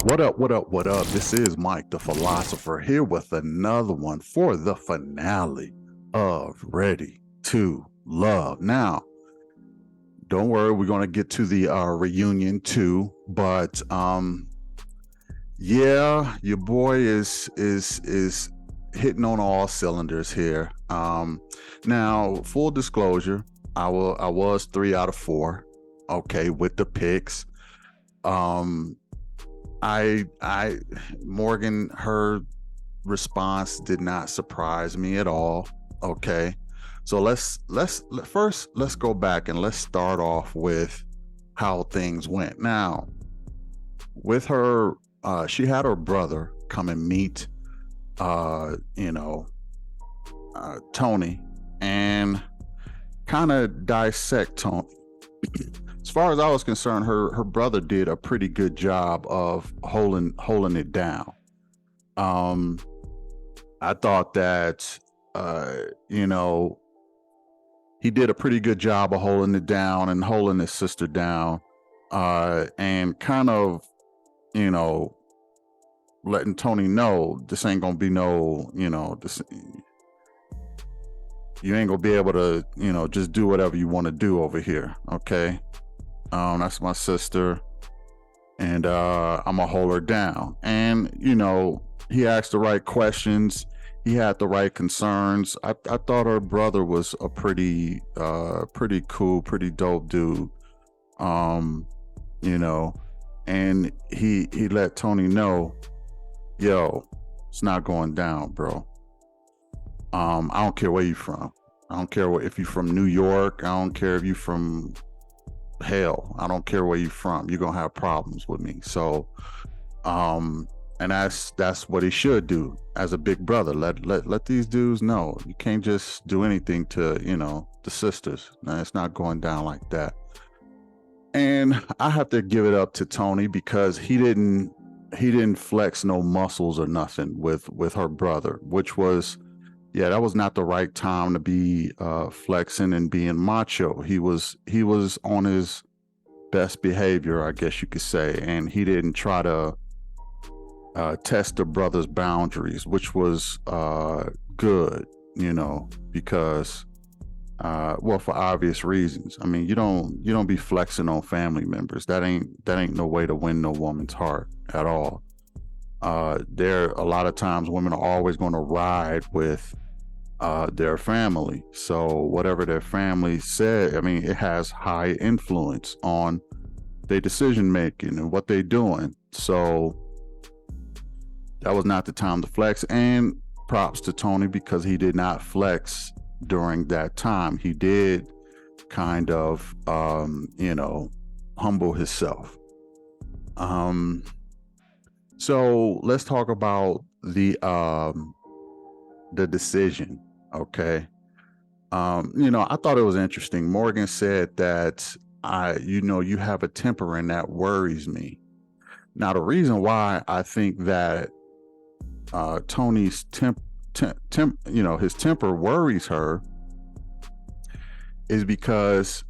What up, what up, what up? This is Mike the Philosopher here with another one for the finale of Ready to Love. Now, don't worry, we're going to get to the reunion too, but yeah, your boy is hitting on all cylinders here. Now, full disclosure, I was 3 out of 4, okay, with the picks. I Morgan, her response did not surprise me at all. Okay. So let's go back and let's start off with how things went. Now, with her, she had her brother come and meet Tony and kind of dissect Tony. As far as I was concerned, her brother did a pretty good job of holding it down. I thought that he did a pretty good job of holding it down and holding his sister down, and kind of letting Tony know this ain't gonna be this, you ain't gonna be able to just do whatever you want to do over here, okay? That's my sister, and I'm gonna hold her down. And he asked the right questions. He had the right concerns. I thought her brother was a pretty cool, pretty dope dude. And he let Tony know, yo, it's not going down, bro. I don't care where you from. I don't care if you're from New York. I don't care if you're from hell. I don't care where you're from. You're gonna have problems with me. So, and that's what he should do as a big brother. Let these dudes know you can't just do anything to the sisters. Now, it's not going down like that. And I have to give it up to Tony because he didn't flex no muscles or nothing with her brother, which was, yeah, that was not the right time to be flexing and being macho. He was on his best behavior, I guess you could say, and he didn't try to test the brother's boundaries, which was good, because well, for obvious reasons. I mean, you don't be flexing on family members. That ain't no way to win no woman's heart at all. There a lot of times women are always going to ride with their family. So whatever their family said, I mean, it has high influence on their decision making and what they're doing. So that was not the time to flex. And props to Tony because he did not flex during that time. He did kind of humble himself. So let's talk about the decision. Okay. I thought it was interesting. Morgan said that you have a temper and that worries me. Now, the reason why I think that Tony's his temper worries her is because,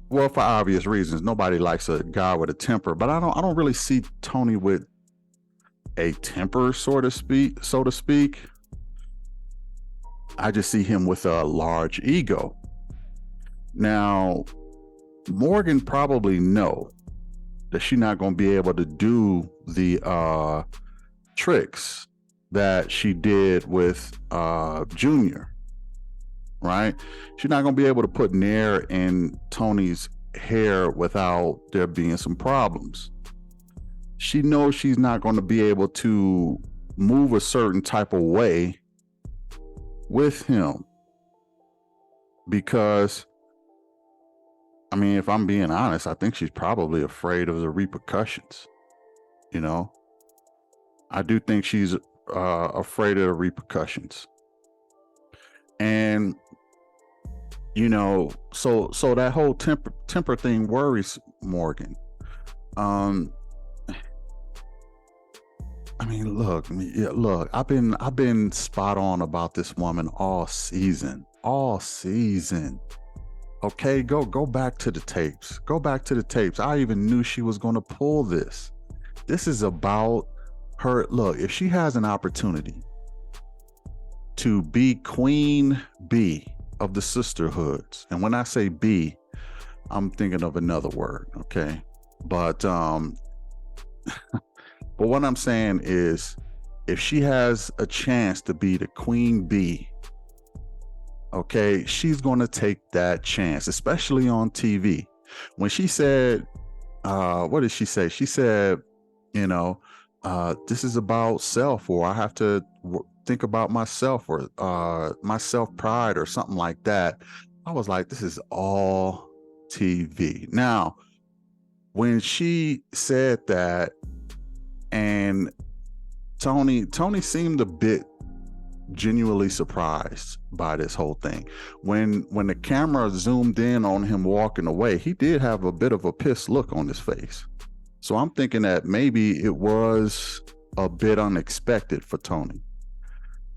well, for obvious reasons, nobody likes a guy with a temper, but I don't really see Tony with a temper, so to speak. I just see him with a large ego. Now, Morgan probably know that she's not going to be able to do the tricks that she did with Junior, right? She's not going to be able to put Nair in Tony's hair without there being some problems. She knows she's not going to be able to move a certain type of way with him because, I mean, if I'm being honest, I think she's probably afraid of the repercussions. I do think she's afraid of the repercussions. And so that whole temper thing worries Morgan. I mean, look, I've been spot on about this woman all season. Okay, go back to the tapes. Go back to the tapes. I even knew she was going to pull this. This is about her. Look, if she has an opportunity to be queen bee of the sisterhoods, and when I say bee, I'm thinking of another word, okay? But but what I'm saying is, if she has a chance to be the queen bee, okay, she's going to take that chance, especially on TV. When she said, what did she say? She said, you know, this is about self, or I have to think about myself, or my self pride, or something like that. I was like, this is all TV. Now, when she said that, and Tony seemed a bit genuinely surprised by this whole thing. When the camera zoomed in on him walking away, he did have a bit of a pissed look on his face. So I'm thinking that maybe it was a bit unexpected for Tony.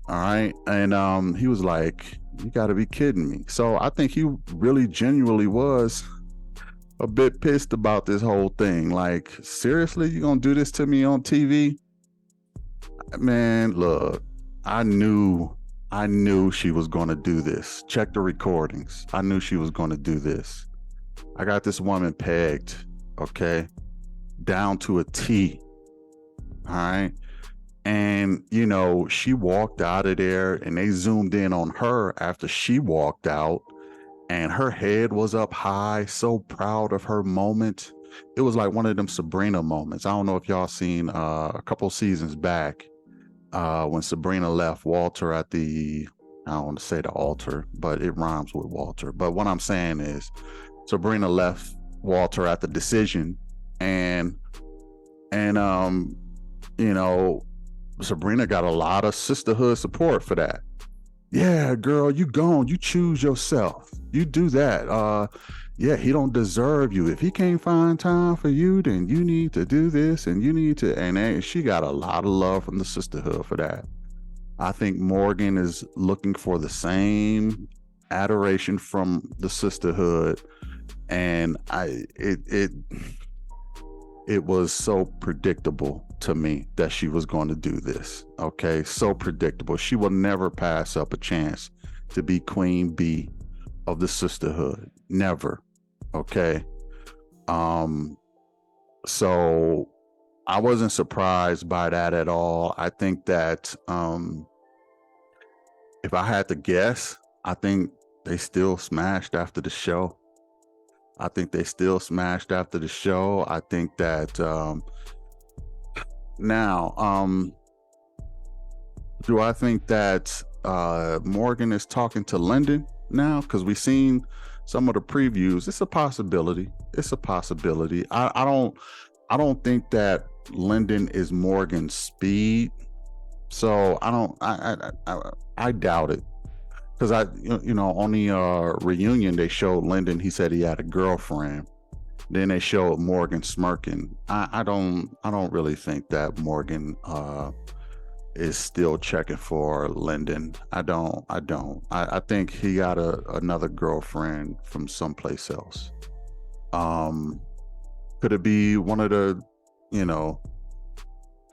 All right. And he was like, you got to be kidding me. So I think he really genuinely was a bit pissed about this whole thing. Like, seriously, you gonna do this to me on TV? Man, look, I knew she was gonna do this. Check the recordings. I knew she was gonna do this. I got this woman pegged, okay, down to a T. All right. And, you know, she walked out of there, and they zoomed in on her after she walked out, and her head was up high, so proud of her moment. It was like one of them Sabrina moments. I don't know if y'all seen a couple seasons back when Sabrina left Walter at the, I don't want to say the altar, but it rhymes with Walter. But what I'm saying is, Sabrina left Walter at the decision, and you know, Sabrina got a lot of sisterhood support for that. Yeah, girl, you gone. You choose yourself. You do that. Yeah, he don't deserve you. If he can't find time for you, then you need to do this, and you need to. And she got a lot of love from the sisterhood for that. I think Morgan is looking for the same adoration from the sisterhood, and it was so predictable to me that she was going to do this. Okay, so predictable. She will never pass up a chance to be queen bee of the sisterhood. Never. Okay. So I wasn't surprised by that at all. I think that if I had to guess, I think they still smashed after the show. I think they still smashed after the show. I think that now, do I think that Morgan is talking to Lyndon now? Because we've seen some of the previews. It's a possibility. It's a possibility. I don't think that Lyndon is Morgan's speed. So I doubt it. Because on the reunion they showed Lyndon. He said he had a girlfriend. Then they showed Morgan smirking. I don't really think that Morgan is still checking for Lyndon. I don't. I think he got another girlfriend from someplace else. Could it be one of the,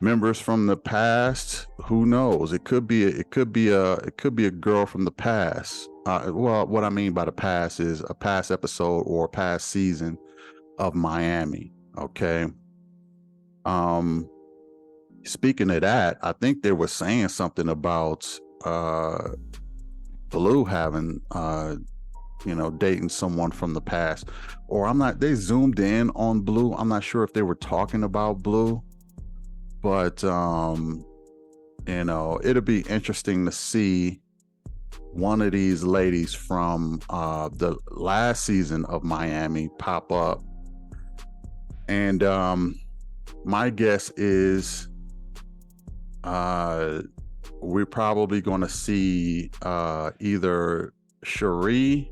members from the past? Who knows? It could be a girl from the past. Well, what I mean by the past is a past episode or a past season of Miami. Okay. Speaking of that, I think they were saying something about Blue having dating someone from the past. Or they zoomed in on Blue. I'm not sure if they were talking about Blue. But it'll be interesting to see one of these ladies from the last season of Miami pop up. And my guess is we're probably going to see either Cherie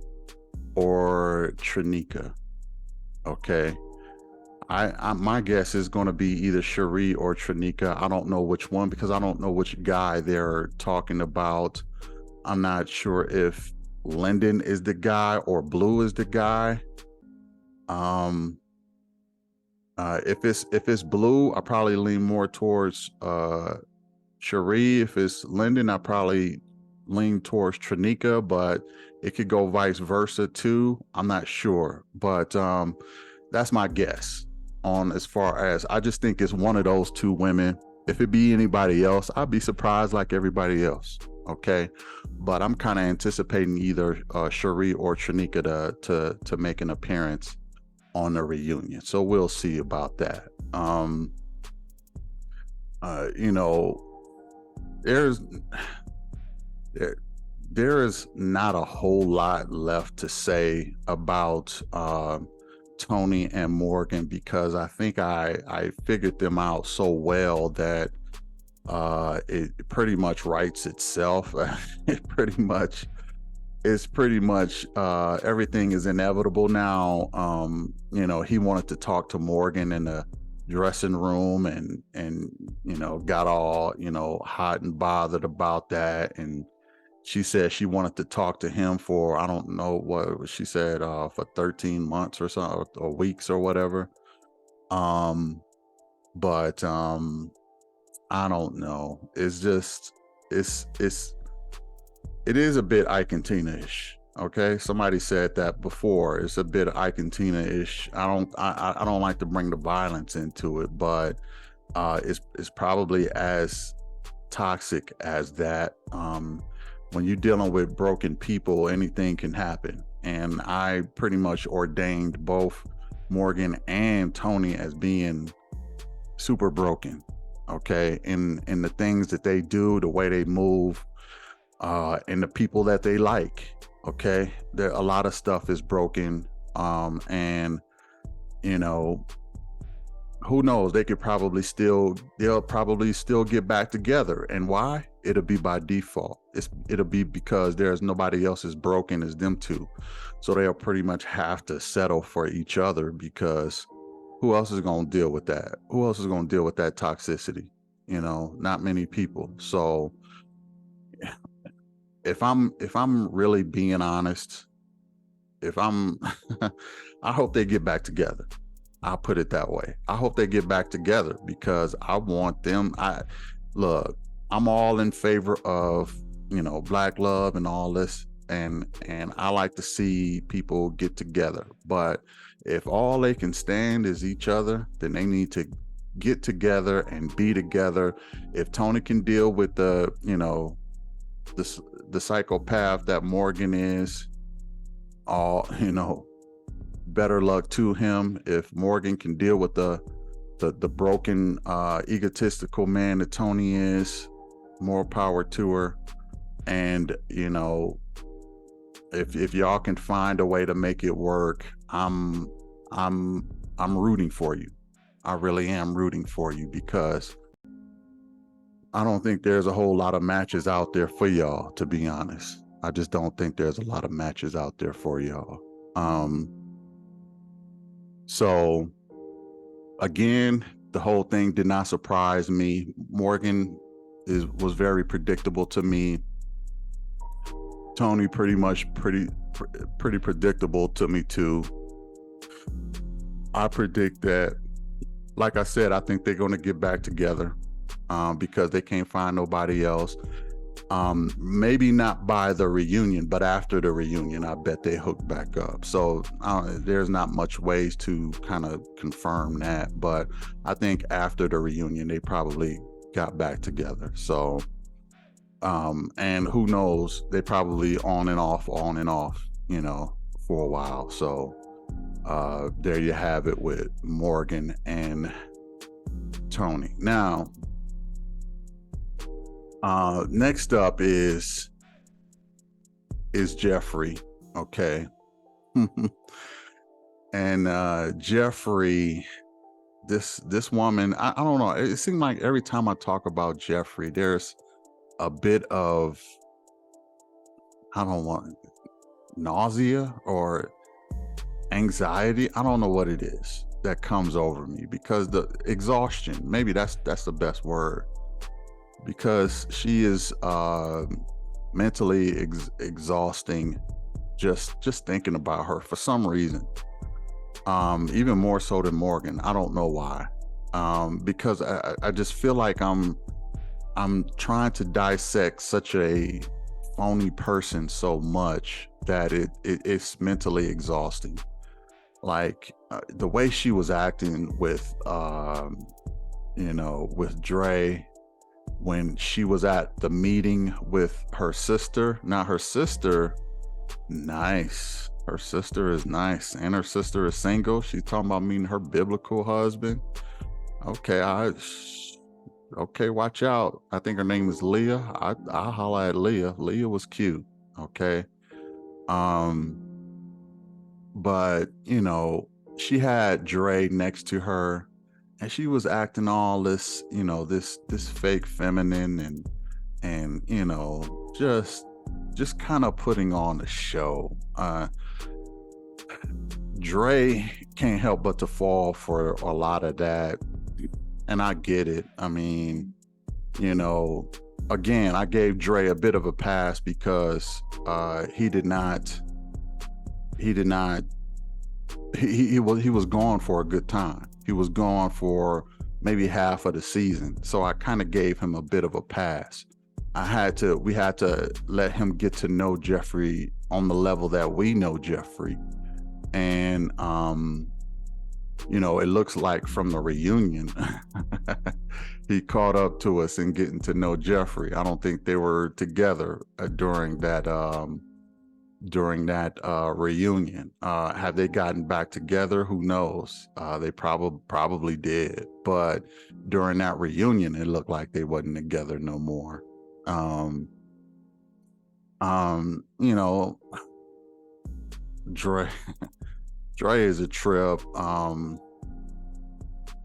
or Trinika. Okay. My guess is going to be either Cherie or Trinika. I don't know which one, because I don't know which guy they're talking about. I'm not sure if Lyndon is the guy or Blue is the guy. If it's Blue, I probably lean more towards Cherie. If it's Lyndon, I probably lean towards Trinika, but it could go vice versa too. I'm not sure, but that's my guess on as far as I just think it's one of those two women. If it be anybody else, I'd be surprised like everybody else. Okay, but I'm kind of anticipating either Cherie or Trinika to make an appearance on the reunion. So we'll see about that. You know, there is not a whole lot left to say about Tony and Morgan, because I think I figured them out so well that it pretty much writes itself. It's pretty much everything is inevitable now. You know, he wanted to talk to Morgan in the dressing room and you know, got all, you know, hot and bothered about that, and she said she wanted to talk to him for, I don't know what she said, for 13 months or so, or weeks or whatever. But I don't know. It's just, it is a bit Ike and Tina-ish. Okay, somebody said that before. It's a bit Ike and Tina-ish. I don't like to bring the violence into it, but it's probably as toxic as that. When you're dealing with broken people, anything can happen. And I pretty much ordained both Morgan and Tony as being super broken. Okay, in the things that they do, the way they move, and the people that they like. Okay, there a lot of stuff is broken, and you know, who knows, they'll probably still get back together. And why? It'll be by default. It'll be because there's nobody else as broken as them two, so they'll pretty much have to settle for each other, because who else is going to deal with that? Who else is going to deal with that toxicity? You know, not many people. So if I'm really being honest, I hope they get back together. I'll put it that way. I hope they get back together, because I want them. I'm all in favor of, you know, Black love and all this, and I like to see people get together. But if all they can stand is each other, then they need to get together and be together. If Tony can deal with the, you know, the psychopath that Morgan is, all, you know, better luck to him. If Morgan can deal with the broken, egotistical man that Tony is, more power to her. And you know, if y'all can find a way to make it work, I'm rooting for you. I really am rooting for you, because I don't think there's a whole lot of matches out there for y'all, to be honest. I just don't think there's a lot of matches out there for y'all. So again, the whole thing did not surprise me. Morgan was very predictable to me. Tony pretty predictable to me too. I predict that, like I said, I think they're going to get back together, because they can't find nobody else. Maybe not by the reunion, but after the reunion, I bet they hook back up. So there's not much ways to kind of confirm that, but I think after the reunion, they probably got back together. So, and who knows, they probably on and off, you know, for a while. So there you have it with Morgan and Tony. Now, next up is Jeffrey. Okay. And Jeffrey, this woman, I don't know, it seems like every time I talk about Jeffrey, there's a bit of, I don't want, nausea or anxiety. I don't know what it is that comes over me, because the exhaustion, maybe that's the best word, because she is mentally exhausting just thinking about her for some reason. Even more so than Morgan. I don't know why. Because I just feel like I'm trying to dissect such a phony person so much that it's mentally exhausting. Like the way she was acting with with Dre when she was at the meeting with her sister. Now her sister, nice. Her sister is nice, and her sister is single. She's talking about meeting her biblical husband. Okay, okay, watch out. I think her name is Leah. I holla at Leah. Leah was cute. Okay. But she had Dre next to her, and she was acting all this, this fake feminine and just kind of putting on a show. Dre can't help but to fall for a lot of that, and I get it. I mean, again, I gave Dre a bit of a pass because he was gone for a good time. He was gone for maybe half of the season, so I kind of gave him a bit of a pass. We had to let him get to know Jeffrey on the level that we know Jeffrey. And it looks like from the reunion he caught up to us in getting to know Jeffrey. I don't think they were together during that reunion. Have they gotten back together? Who knows? They probably did, but during that reunion it looked like they wasn't together no more. Dre is a trip.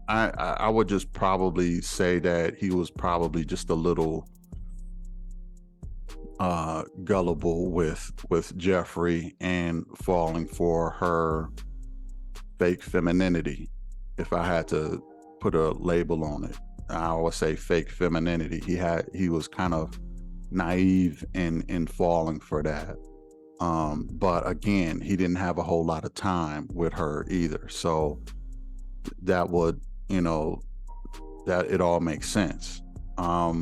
I would just probably say that he was probably just a little gullible with Jeffrey and falling for her fake femininity. If I had to put a label on it, I would say fake femininity. He was kind of naive in falling for that. But again, he didn't have a whole lot of time with her either. So that would, that it all makes sense. I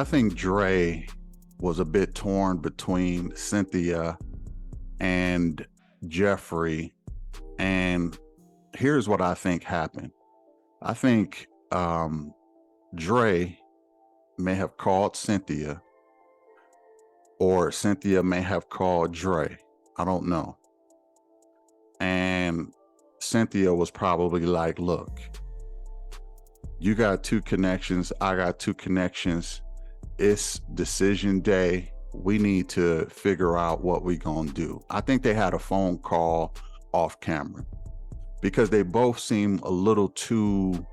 think Dre was a bit torn between Cynthia and Jeffrey. And here's what I think happened. I think Dre may have called Cynthia, or Cynthia may have called Dre. I don't know. And Cynthia was probably like, look, you got 2 connections, I got 2 connections. It's decision day. We need to figure out what we gonna do. I think they had a phone call off camera because they both seem a little too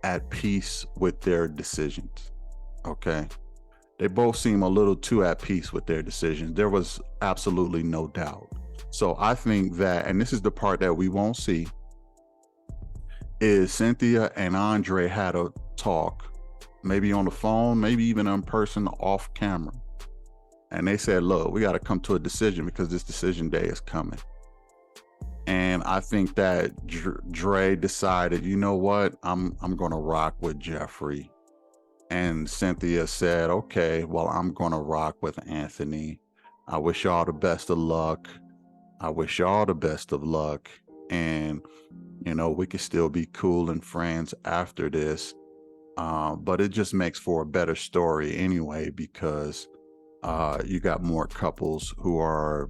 at peace with their decisions. Okay. They both seem a little too at peace with their decisions. There was absolutely no doubt. So I think that, and this is the part that we won't see, is Cynthia and Andre had a talk, maybe on the phone, maybe even in person off camera. And they said, look, we got to come to a decision because this decision day is coming. And I think that Dre decided, you know what, I'm going to rock with Jeffrey. And Cynthia said, okay, well, I'm going to rock with Anthony. I wish y'all the best of luck. And, we could still be cool and friends after this. But it just makes for a better story anyway, because you got more couples who are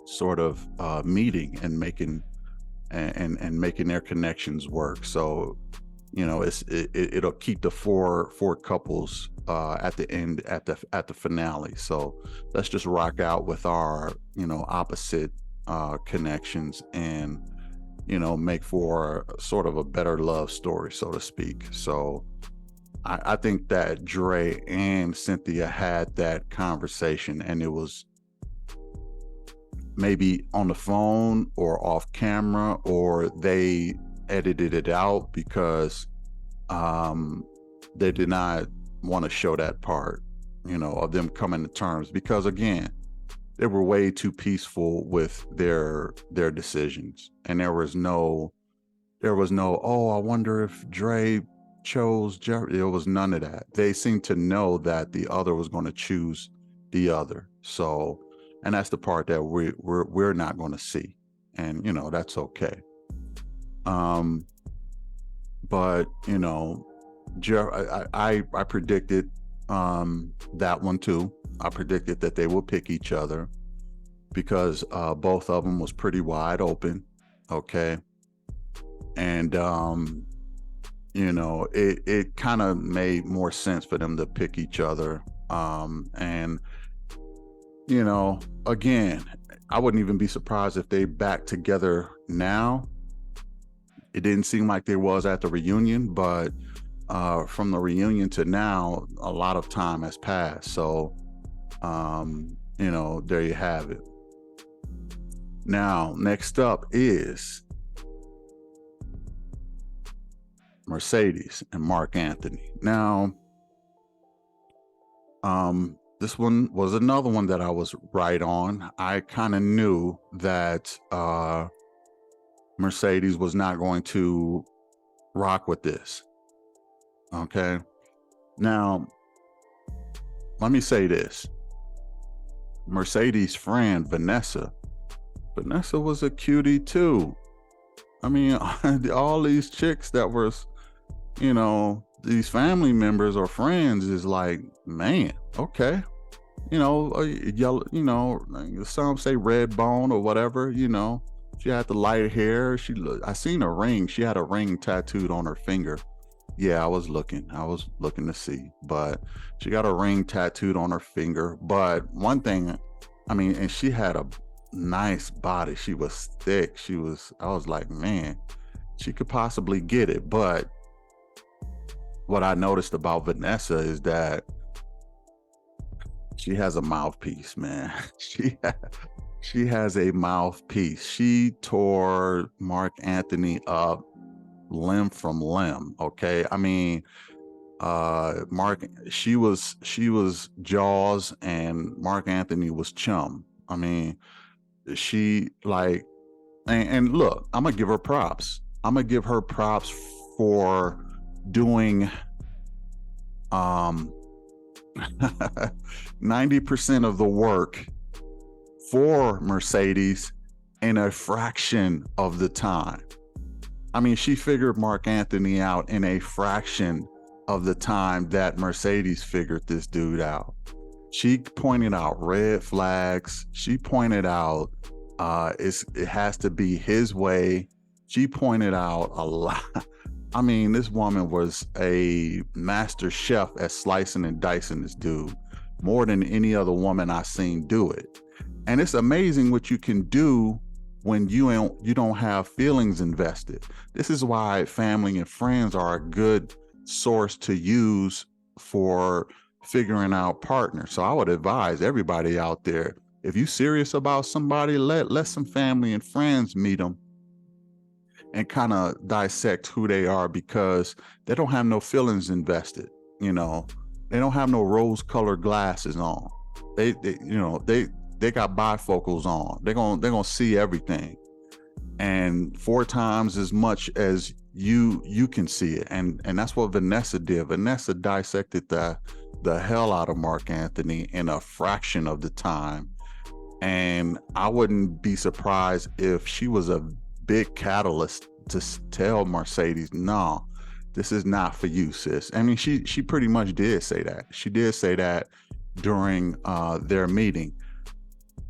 sort of meeting and making their connections work. So it'll keep the four couples at the end, at the finale. So let's just rock out with our opposite connections and make for sort of a better love story, so to speak. So I think that Dre and Cynthia had that conversation, and it was maybe on the phone or off camera, or they edited it out because they did not want to show that part. of them coming to terms, because again, they were way too peaceful with their decisions, and there was no, oh, I wonder if Dre chose Jerry. There was none of that. They seemed to know that the other was going to choose the other. So, and that's the part that we're not going to see, and that's okay. But I predicted that one too. I predicted that they would pick each other because both of them was pretty wide open. Okay. And it kind of made more sense for them to pick each other. And again, I wouldn't even be surprised if they back together now. It didn't seem like there was at the reunion, but from the reunion to now, a lot of time has passed. So, there you have it. Now, next up is Mercedes and Marc Anthony. Now, this one was another one that I was right on. I kind of knew that Mercedes was not going to rock with this. Okay. Now, let me say this. Mercedes' friend, Vanessa was a cutie too. I mean, all these chicks that were, these family members or friends is like, man, okay. Yellow, some say red bone or whatever, she had the light hair. I seen a ring. She had a ring tattooed on her finger. Yeah, I was looking to see, but she got a ring tattooed on her finger. But one thing, and she had a nice body. She was thick. I was like, man, she could possibly get it. But what I noticed about Vanessa is that she has a mouthpiece, man. She has a mouthpiece. She tore Marc Anthony up limb from limb. Okay. Marc, she was Jaws and Marc Anthony was Chum. She like, and look, I'm gonna give her props. I'm gonna give her props for doing 90% of the work for Mercedes in a fraction of the time. She figured Marc Anthony out in a fraction of the time that Mercedes figured this dude out. She pointed out red flags. She pointed out it has to be his way. She pointed out a lot. This woman was a master chef at slicing and dicing this dude more than any other woman I've seen do it. And it's amazing what you can do when you don't have feelings invested. This is why family and friends are a good source to use for figuring out partners. So I would advise everybody out there, if you're serious about somebody, let some family and friends meet them and kind of dissect who they are, because they don't have no feelings invested. They don't have no rose-colored glasses on. They got bifocals on. They're gonna see everything, and 4 times as much as you can see it. And that's what Vanessa did. Vanessa dissected the hell out of Marc Anthony in a fraction of the time. And I wouldn't be surprised if she was a big catalyst to tell Mercedes, no, this is not for you, sis. She pretty much did say that. She did say that during their meeting.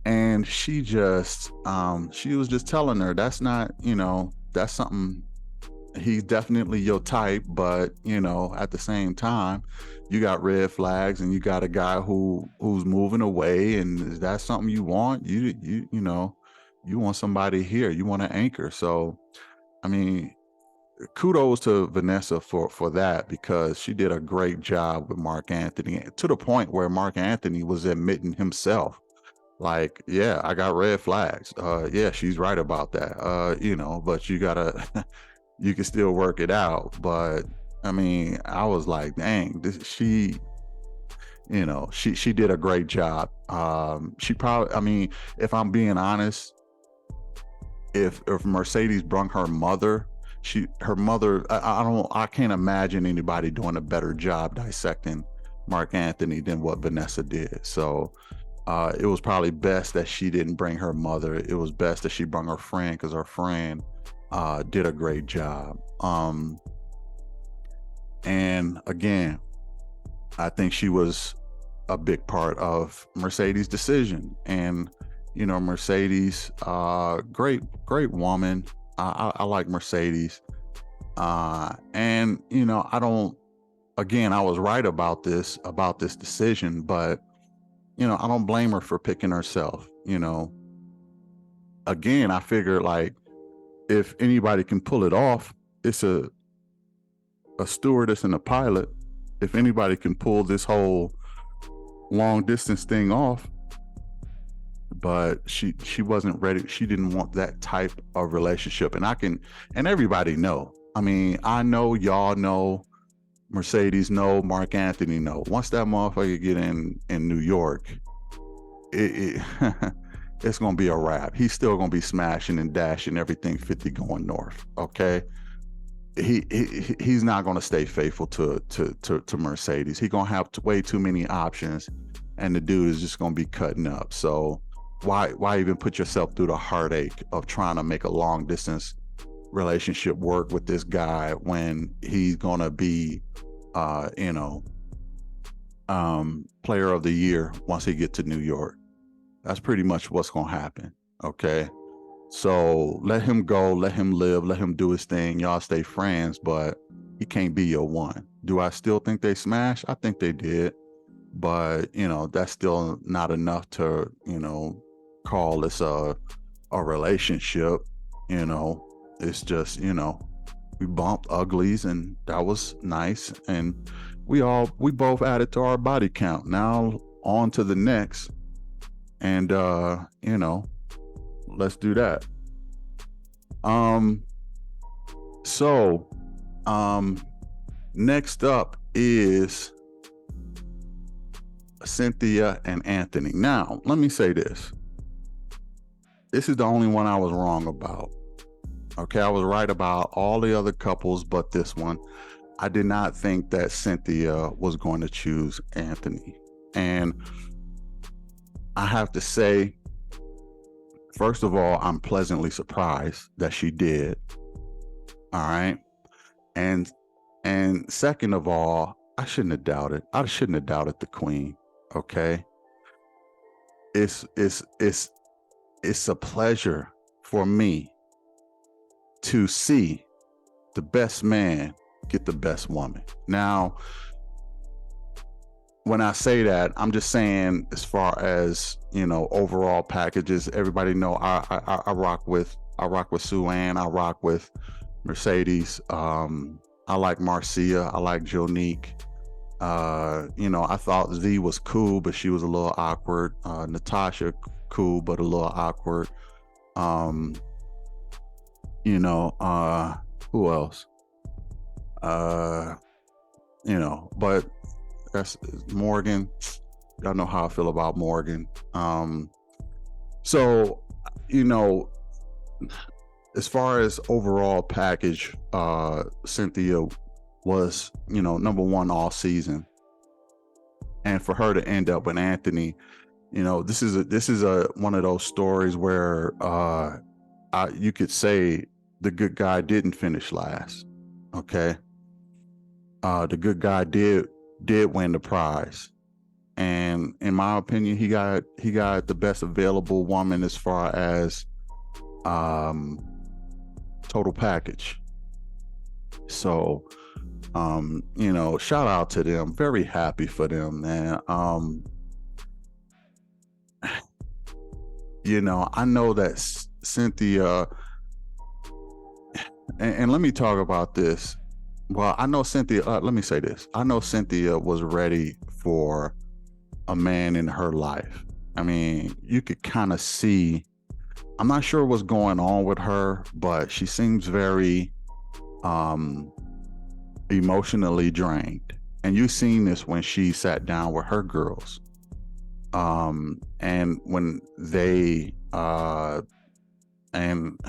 And she was just telling her, that's not, that's something, he's definitely your type, but at the same time, you got red flags and you got a guy who's moving away, and is that something you want? You want somebody here, you want an anchor. So kudos to Vanessa for that, because she did a great job with Marc Anthony, to the point where Marc Anthony was admitting himself, like, yeah, I got red flags. Yeah, she's right about that. But you gotta, you can still work it out. But I was like, dang, you know, she did a great job. She probably, I mean, if I'm being honest, if Mercedes brung her mother, her mother, I can't imagine anybody doing a better job dissecting Marc Anthony than what Vanessa did. So it was probably best that she didn't bring her mother. It was best that she brought her friend, because her friend did a great job. And again, I think she was a big part of Mercedes' decision. And you know, Mercedes, great woman. I like Mercedes. And you know, I was right about this decision, but you know, I don't blame her for picking herself. You know, again, I figure, like, if anybody can pull it off, it's a stewardess and a pilot. If anybody can pull this whole long distance thing off, but she wasn't ready. She didn't want that type of relationship. And everybody know. I mean, I know, y'all know, Mercedes know, Marc Anthony know. Once that motherfucker get in New York, it's gonna be a wrap. He's still gonna be smashing and dashing everything 50 going north. Okay. He's not gonna stay faithful to Mercedes. He's gonna have way too many options, and the dude is just gonna be cutting up. So why even put yourself through the heartache of trying to make a long distance relationship work with this guy when he's gonna be player of the year once he gets to New York? That's pretty much what's gonna happen. Okay. So let him go, let him live, let him do his thing. Y'all stay friends, but he can't be your one. Do I still think they smashed? I think they did. But, you know, that's still not enough to, you know, call this a relationship. You know, it's just, you know, we bumped uglies and that was nice. And we both added to our body count. Now on to the next. And, you know, let's do that. Next up is Cynthia and Anthony. Now, let me say this. This is the only one I was wrong about. Okay, I was right about all the other couples, but this one. I did not think that Cynthia was going to choose Anthony. And I have to say, first of all, I'm pleasantly surprised that she did. All right. And second of all, I shouldn't have doubted the queen. Okay. It's a pleasure for me to see the best man get the best woman. Now, when I say that, I'm just saying, as far as, you know, overall packages, everybody know I rock with Sue Ann, I rock with Mercedes. I like Marcia, I like Jonique. You know, I thought Z was cool, but she was a little awkward. Natasha, cool, but a little awkward. You know, who else? You know, but that's Morgan. Y'all know how I feel about Morgan. So, you know, as far as overall package, Cynthia was, you know, number one all season. And for her to end up with Anthony, you know, this is a one of those stories where you could say the good guy didn't finish last. Okay. The good guy did win the prize. And in my opinion, he got the best available woman as far as total package. So you know, shout out to them. Very happy for them, man. You know, I know that Cynthia, and let me talk about this. Well, I know Cynthia, let me say this. I know Cynthia was ready for a man in her life. I mean, you could kind of see, I'm not sure what's going on with her, but she seems very emotionally drained. And you've seen this when she sat down with her girls. And when they and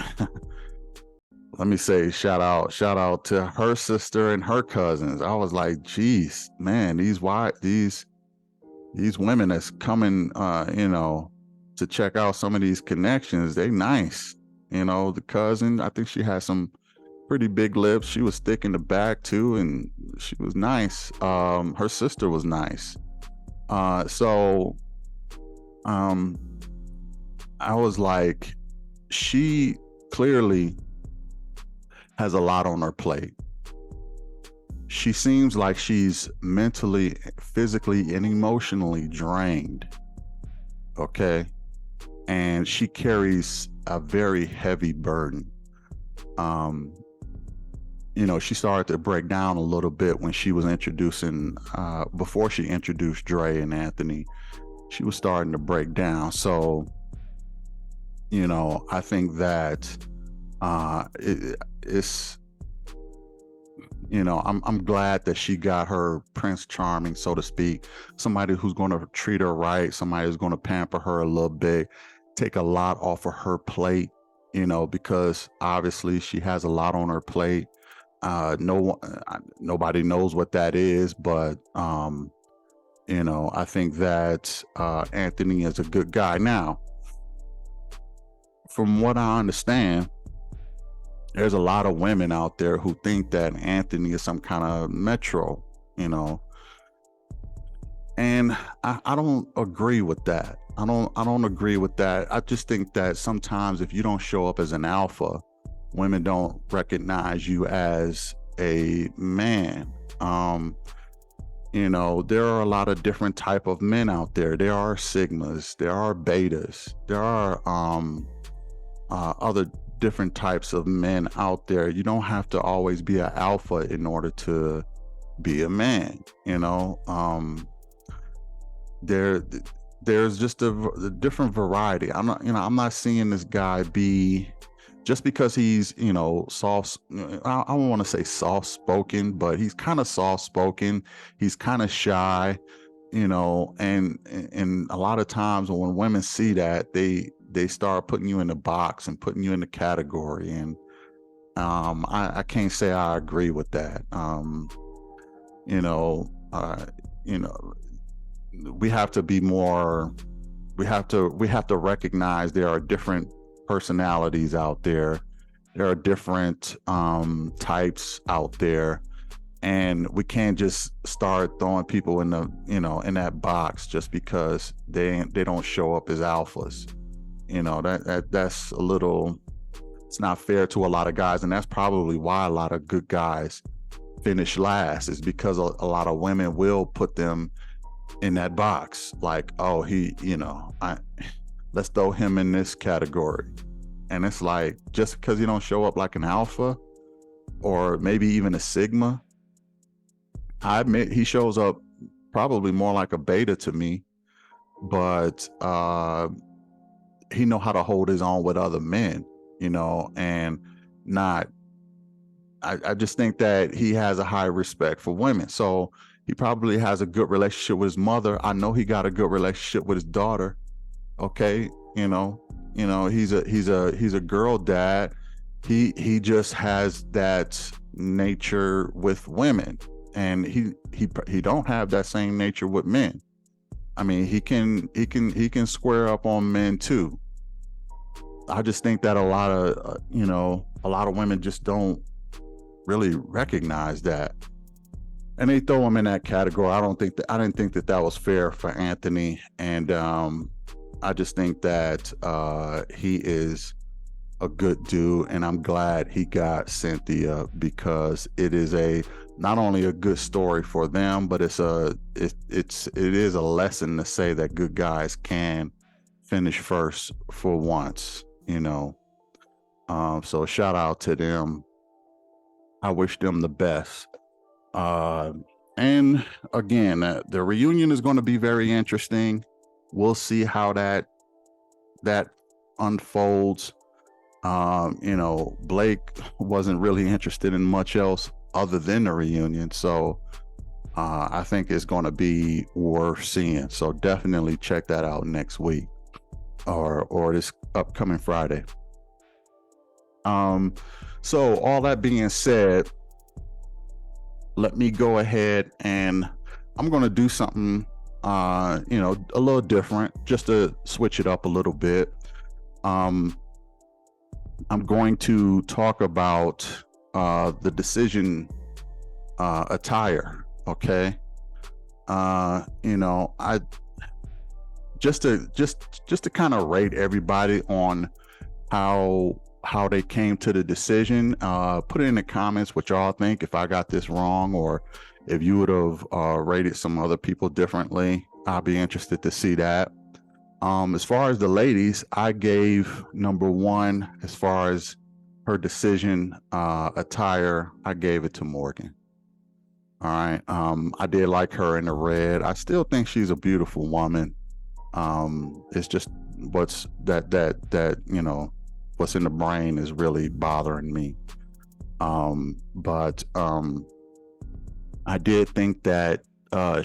let me say shout out to her sister and her cousins. I was like, geez, man, these women that's coming to check out some of these connections, they nice. The cousin, I think she had some pretty big lips. She was thick in the back too, and she was nice. Her sister was nice. So I was like, she clearly has a lot on her plate. She seems like she's mentally, physically, and emotionally drained. Okay. And she carries a very heavy burden. She started to break down a little bit when she was introducing, before she introduced Dre and Anthony, she was starting to break down. So, I think that it's, I'm glad that she got her Prince Charming, so to speak, somebody who's going to treat her right, somebody who's going to pamper her a little bit, take a lot off of her plate, because obviously she has a lot on her plate. Nobody knows what that is, but I think that Anthony is a good guy. Now, from what I understand, there's a lot of women out there who think that Anthony is some kind of metro, and I don't agree with that. I don't agree with that. I just think that sometimes if you don't show up as an alpha, women don't recognize you as a man. There are a lot of different type of men out there. There are sigmas, there are betas, there are other different types of men out there. You don't have to always be an alpha in order to be a man. There's just a different variety. I'm not seeing this guy be, just because he's soft, I don't want to say soft spoken, but he's kind of soft spoken, he's kind of shy, and a lot of times when women see that, they start putting you in the box and putting you in the category, and I can't say I agree with that. We have to be more, we have to recognize there are different personalities out there. There are different types out there, and we can't just start throwing people in the in that box just because they don't show up as alphas. That's a little, it's not fair to a lot of guys, and that's probably why a lot of good guys finish last, is because a lot of women will put them in that box, like, oh, let's throw him in this category. And it's like, just because you don't show up like an alpha or maybe even a sigma, I admit he shows up probably more like a beta to me, but he know how to hold his own with other men, and not, I just think that he has a high respect for women. So he probably has a good relationship with his mother. I know he got a good relationship with his daughter. Okay. He's a girl dad. He just has that nature with women, and he don't have that same nature with men. I mean, he can square up on men too. I just think that a lot of women just don't really recognize that, and they throw him in that category. I didn't think that was fair for Anthony, and I just think that he is a good dude, and I'm glad he got Cynthia, because it is not only a good story for them, but it is a lesson to say that good guys can finish first for once, so shout out to them. I wish them the best. And again, the reunion is going to be very interesting. We'll see how that unfolds. Blake wasn't really interested in much else other than the reunion, so I think it's going to be worth seeing. So definitely check that out next week or this upcoming Friday. So all that being said, let me go ahead and I'm going to do something, a little different, just to switch it up a little bit. I'm going to talk about the decision attire. Okay. I just to kind of rate everybody on how they came to the decision. Put it in the comments what y'all think, if I got this wrong or if you would have rated some other people differently. I'll be interested to see that. As far as the ladies, I gave number one, as far as her decision attire, I gave it to Morgan. All right. I did like her in the red. I still think she's a beautiful woman. It's just what's what's in the brain is really bothering me. But I did think that I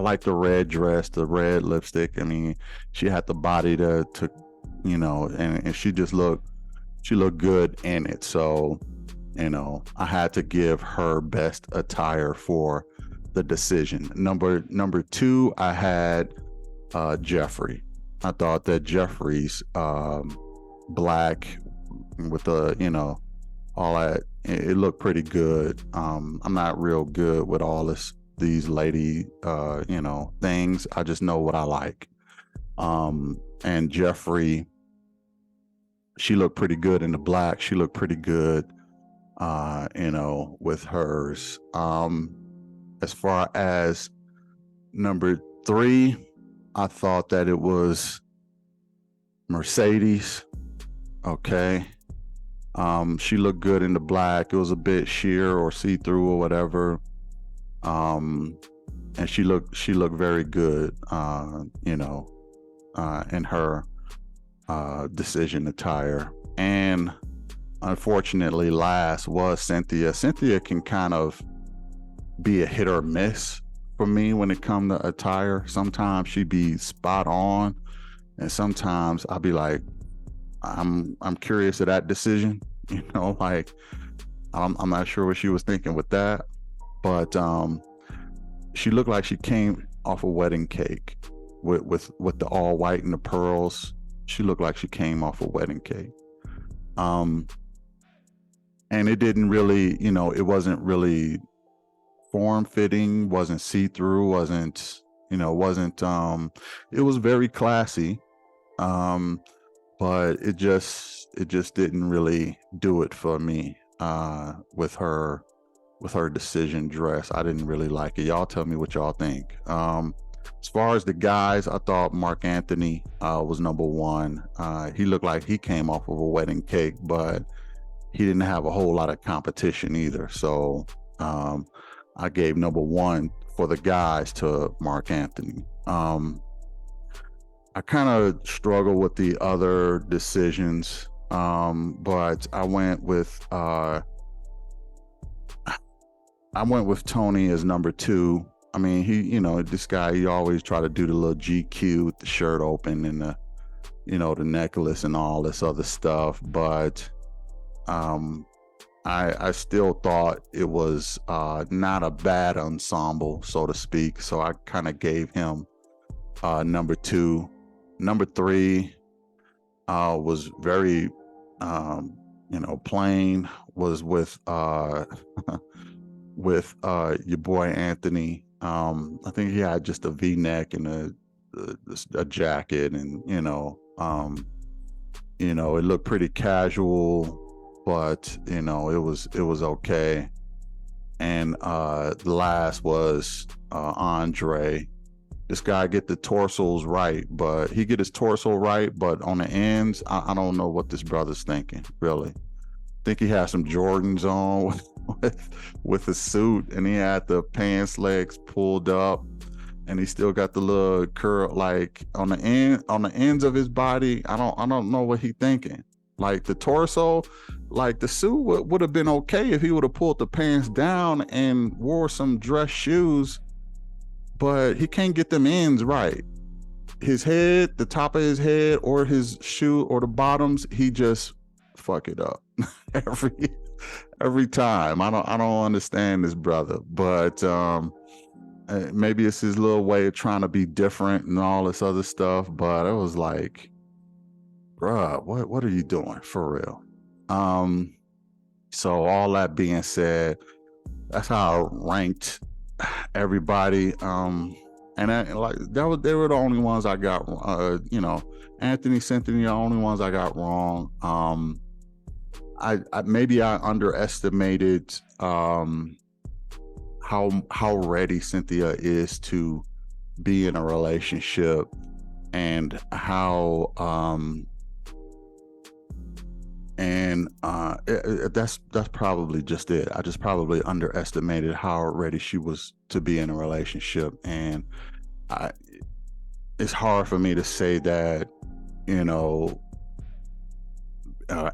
like the red dress, the red lipstick. I mean, she had the body to and she looked good in it. So, I had to give her best attire for the decision. Number two, I had Jeffrey. I thought that Jeffrey's black with the all that, it looked pretty good. I'm not real good with all these lady things. I just know what I like. And Jeffrey, she looked pretty good in the black. She looked pretty good with hers. As far as number three, I thought that it was Mercedes. Okay. She looked good in the black. It was a bit sheer or see-through or whatever. And she looked very good, in her decision attire. And unfortunately, last was Cynthia. Cynthia can kind of be a hit or miss for me when it comes to attire. Sometimes she be spot on, and sometimes I'll be like, I'm curious of that decision. Like I'm not sure what she was thinking with that, but she looked like she came off a wedding cake with the all white and the pearls. She looked like she came off a wedding cake. And it didn't really, it wasn't really form fitting, wasn't see-through, wasn't, it was very classy. But it just didn't really do it for me with her decision dress. I didn't really like it. Y'all tell me what y'all think. As far as the guys, I thought Marc Anthony was number one. He looked like he came off of a wedding cake, but he didn't have a whole lot of competition either. So I gave number one for the guys to Marc Anthony. I kind of struggle with the other decisions, but I went with Tony as number two. I mean, he, this guy, he always try to do the little GQ with the shirt open and the necklace and all this other stuff. But I still thought it was not a bad ensemble, so to speak. So I kind of gave him number two. Number three was very, plain, was with your boy Anthony. I think he had just a V-neck and a jacket, and it looked pretty casual, but it was okay. And the last was Andre. This guy get the torsos right, but he get his torso right, but on the ends, I don't know what this brother's thinking, really. I think he had some Jordans on with a suit, and he had the pants legs pulled up, and he still got the little curl like on the ends of his body. I don't know what he thinking. Like the torso, like the suit would have been okay if he would have pulled the pants down and wore some dress shoes, but he can't get them ends right. His head, the top of his head, or his shoe, or the bottoms, he just fuck it up every time. I don't understand this brother, but maybe it's his little way of trying to be different and all this other stuff. But it was like, bruh, what are you doing for real? So all that being said, that's how I ranked everybody. And they were the only ones I got. Anthony, Cynthia, the only ones I got wrong. I maybe I underestimated how ready Cynthia is to be in a relationship, and how that's probably just it. I just probably underestimated how ready she was to be in a relationship, and it's hard for me to say that,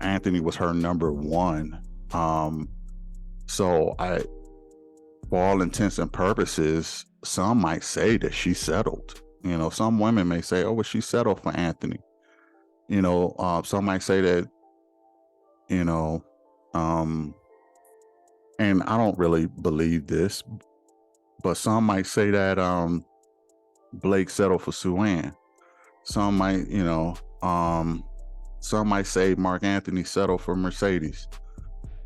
Anthony was her number one. So for all intents and purposes, some might say that she settled. Some women may say, "Oh, well, she settled for Anthony." Some might say that, and I don't really believe this, but some might say that Blake settled for Sue-Ann. Some might, some might say Marc Anthony settled for Mercedes.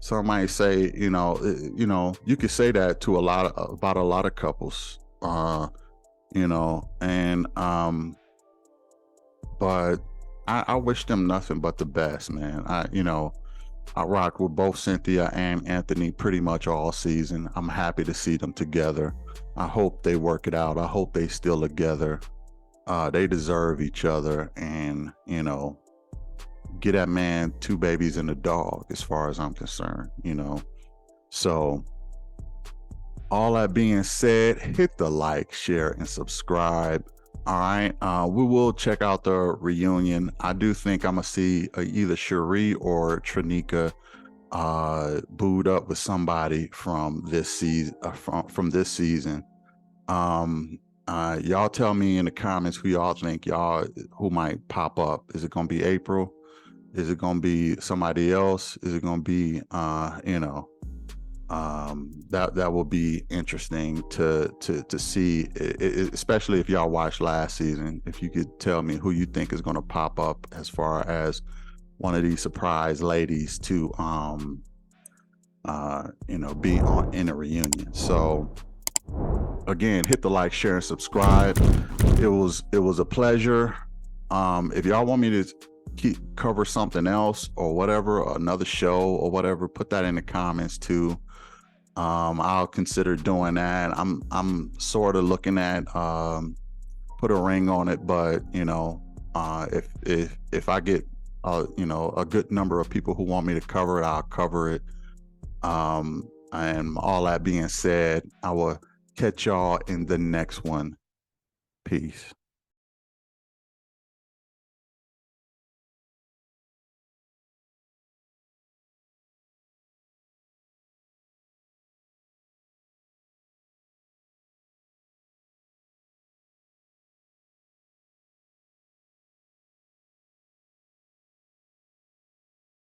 Some might say, you could say that to about a lot of couples, but I wish them nothing but the best, man. I rock with both Cynthia and Anthony pretty much all season. I'm happy to see them together. I hope they work it out. I hope they still together. They deserve each other, and get that man 2 babies and a dog, as far as I'm concerned. So all that being said, hit the like, share, and subscribe. All right, we will check out the reunion. I do think I'm gonna see either Cherie or Trinika booed up with somebody from this season. From this season. Y'all tell me in the comments who y'all think who might pop up. Is it gonna be April? Is it gonna be somebody else? Is it gonna be that will be interesting to see, especially if y'all watched last season. If you could tell me who you think is going to pop up as far as one of these surprise ladies to be in a reunion. So again, hit the like, share, and subscribe. It was a pleasure. If y'all want me to cover something else or whatever, another show or whatever, put that in the comments too. I'll consider doing that. I'm sort of looking at put a ring on it, but if I get a good number of people who want me to cover it, I'll cover it. And all that being said, I will catch y'all in the next one. Peace.